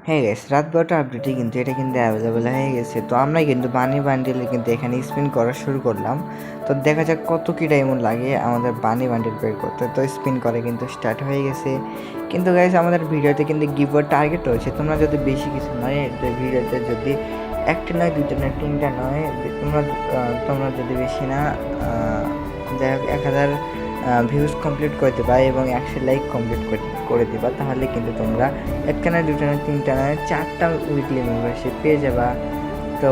হ্যাঁ গাইস, রাত 12টা আপডেটে কিন্তু এটা কিন্তু অ্যাভেলেবেল হয়ে গেছে। তো আমরা কিন্তু বানি বান্ডেলে কিন্তু এখানে স্পিন করা শুরু করলাম। তো দেখা যাক কত কী ডায়মন্ড লাগে আমাদের বানি বান্ডেল বের করতে। তো স্পিন করে কিন্তু স্টার্ট হয়ে গেছে। কিন্তু গাইস আমাদের ভিডিওতে কিন্তু গিভওয়ে টার্গেট রয়েছে। তোমরা যদি বেশি কিছু নয়, ভিডিওতে যদি একটা নয়, দুইটা নয়, তিনটা নয়, তোমরা যদি বেশি না যাই হোক 1000 ভিউজ কমপ্লিট করে দেবা এবং 100 লাইক কমপ্লিট করে দেবা, তাহলে কিন্তু তোমরা একটা নয়, দুটা নয়, তিনটা নয়, 4টা উইকলি মেম্বারশিপ পেয়ে যাবা। তো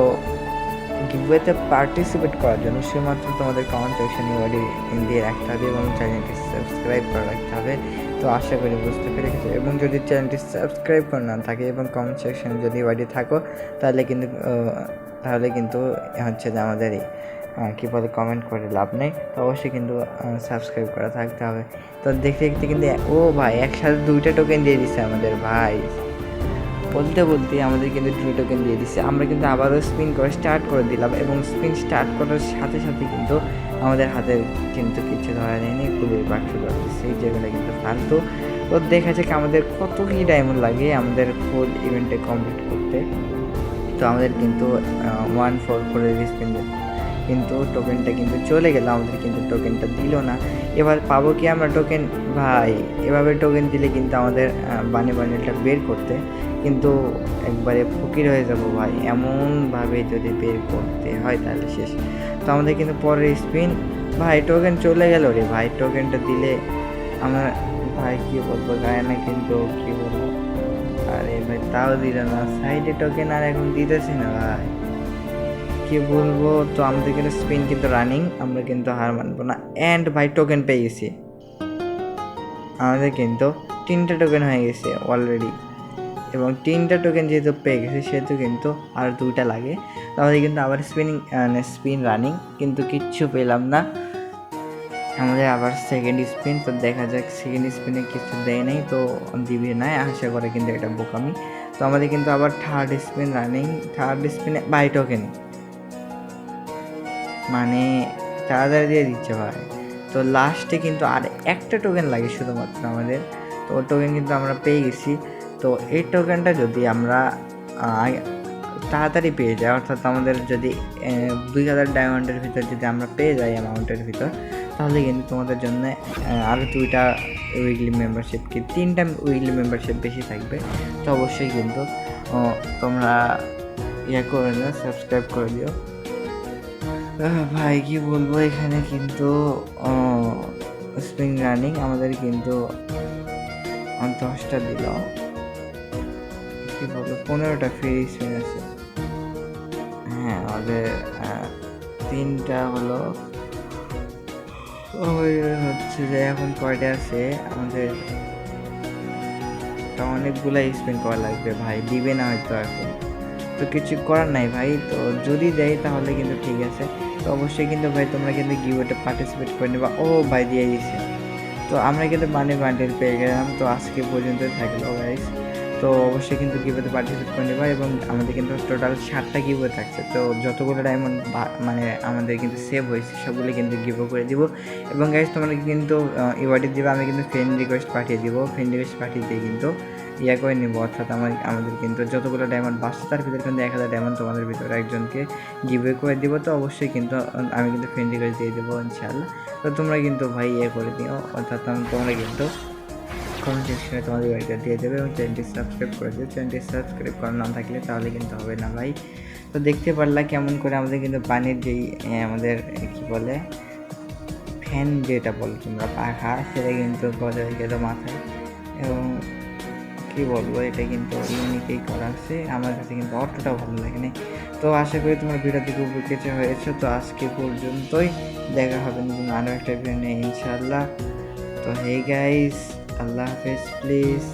গিভওয়েতে পার্টিসিপেট করার জন্য শুধুমাত্র তোমাদের কমেন্ট সেকশনে ওয়ার্ডি দিয়ে রাখতে হবে এবং চ্যানেলটি সাবস্ক্রাইব করে রাখতে হবে। তো আশা করি বুঝতে পেরেছো। এবং যদি চ্যানেলটি সাবস্ক্রাইব করে না থাকে এবং কমেন্ট সেকশনে যদি ওয়ার্ডি থাকো, তাহলে কিন্তু হচ্ছে যে আমাদের কী বলে কমেন্ট করে লাভ নেই। তো অবশ্যই কিন্তু সাবস্ক্রাইব করা থাকতে হবে। তো দেখতে দেখতে কিন্তু ও ভাই একসাথে 2টা টোকেন দিয়ে দিচ্ছে আমাদের ভাই। বলতে আমাদের কিন্তু 2 টোকেন দিয়ে দিচ্ছে। আমরা কিন্তু আবারও স্পিন করে স্টার্ট করে দিলাম এবং স্পিন স্টার্ট করার সাথে সাথে কিন্তু আমাদের হাতের কিন্তু কিছু ধরা নেই, খুবই বাক্স ধরতেছে, যেগুলো কিন্তু ফালতু। তো দেখা যাক আমাদের কত কি ডায়মন্ড লাগে আমাদের ফুল ইভেন্টে কমপ্লিট করতে। তো আমাদের কিন্তু 1-4 করে স্পিন কিন্তু টোকেনটা কিন্তু চলে গেল, আমাদের কিন্তু টোকেনটা দিল না। এবার পাবো কি আমরা টোকেন? ভাই এভাবে টোকেন দিলে কিন্তু আমাদের বানি বান্ডেলটা বের করতে কিন্তু একবারে ফকির হয়ে যাব ভাই। এমনভাবে যদি বের করতে হয় তাহলে শেষ। তো আমাদের কিন্তু পরের স্পিন, ভাই টোকেন চলে গেল রে ভাই। টোকেনটা দিলে আমার ভাই কী বলবো, গায়ে না কিন্তু কী বলবো। আরে ভাই তাও দিল না, সাইডে টোকেন আর এখন দিতেছে না ভাই, কি বলবো। তো আমাদের কিন্তু স্পিন কিন্তু রানিং, আমরা কিন্তু হার মানবো না। অ্যান্ড ভাই টোকেন পেয়ে গেছি, আমাদের কিন্তু 3টা টোকেন হয়ে গেছে অলরেডি। এবং 3টা টোকেন যেহেতু পেয়ে গেছে সেহেতু কিন্তু আর 2টা লাগে। তো আমাদের কিন্তু আবার স্পিন রানিং, কিন্তু কিচ্ছু পেলাম না। আমাদের আবার সেকেন্ড স্পিন। তো দেখা যাক সেকেন্ড স্পিনে কিছু দেয় নাই, তো দিবে না আশা করে, কিন্তু এটা বোকামি। তো আমাদের কিন্তু আবার থার্ড স্পিন রানিং। থার্ড স্পিনে বাই টোকেন, মানে তাড়াতাড়ি দিয়ে দিচ্ছে ভাই। তো লাস্টে কিন্তু আর একটা টোকেন লাগে শুধুমাত্র আমাদের। তো টোকেন কিন্তু আমরা পেয়ে গেছি। তো এই টোকেনটা যদি আমরা তাড়াতাড়ি পেয়ে যাই, অর্থাৎ আমাদের যদি 2000 ডায়মন্ডের ভিতর যদি আমরা পেয়ে যাই অ্যামাউন্টের ভিতর, তাহলে কিন্তু তোমাদের জন্য আরও 2টা উইকলি মেম্বারশিপ, কি 3টা উইকলি মেম্বারশিপ বেশি থাকবে। তো অবশ্যই কিন্তু তোমরা করে দিও, সাবস্ক্রাইব করে দিও। ভাই কি বলবো, এখানে কিন্তু স্প্রিং রানিং আমাদের কিন্তু 10টা দিল, কি বলবো 15টা ফ্রি স্পিন আছে। হ্যাঁ আমাদের 3টা হলো, হচ্ছে যে এখন কয়টা আছে আমাদের, অনেকগুলো স্পিন করা লাগবে ভাই, দিবে না হয়তো এখন। তো কিছু করার নাই ভাই, তো যদি দেয় তাহলে কিন্তু ঠিক আছে। তো অবশ্যই কিন্তু ভাই তোমরা কিন্তু গিভওয়েতে পার্টিসিপেট করে নেবা। ও ভাই দিয়ে দিয়েছে। তো আমরা কিন্তু মানি বান্ডেল পেয়ে গেলাম। তো আজকে পর্যন্ত থাকলো গাইস। তো অবশ্যই কিন্তু গিভওয়েতে পার্টিসিপেট করে নেবা এবং আমাদের কিন্তু টোটাল 7টা গিভওয়ে থাকছে। তো যতগুলো ডায়মন্ড মানে আমাদের কিন্তু সেভ হয়েছে সবগুলো কিন্তু গিভও করে দিব। এবং গাইস তোমরা কিন্তু ইওয়ার্ডে দিবা, আমি কিন্তু ফ্রেন্ড রিকোয়েস্ট পাঠিয়ে দিব। ফ্রেন্ড রিকোয়েস্ট পাঠিয়ে দিয়ে কিন্তু করে নেবো, অর্থাৎ আমাদের কিন্তু যতগুলো ডায়মন্ড বাঁচছে তার ভিতরে কিন্তু 1000 ডায়মন্ড তোমাদের ভিতরে একজনকে গিভওয়ে করে দিব। তো অবশ্যই কিন্তু আমি কিন্তু ফ্রেন্ড রিকোয়েস্ট দিয়ে দেবো ইনশাআল্লাহ। তো তোমরা কিন্তু ভাই করে দিও, অর্থাৎ তোমরা কিন্তু কমেন্ট সেকশনে তোমাদের বাড়িটা দিয়ে দেবে এবং চ্যানেলটি সাবস্ক্রাইব করে দিও। চ্যানেলটি সাবস্ক্রাইব করা না থাকলে তাহলে কিন্তু হবে না ভাই। তো দেখতে পারলা কেমন করে আমাদের কিন্তু পানির যেই আমাদের কি বলে ফ্যান যেটা বলো তোমরা পাখা, সেটা কিন্তু বজায় গেল মাথায়। এবং কী বলবো, এটা কিন্তু ইউনিকেই করা আছে, আমার কাছে কিন্তু অতটাও ভালো লাগেনি। তো আশা করি তোমার ভিডিও থেকে উপকৃত হয়েছে। তো আজকে পর্যন্তই, দেখা হবে নতুন আরও একটা ভিডিও নিয়ে ইনশাআল্লাহ। তো হে গাইস, আল্লাহ হাফেজ প্লিজ।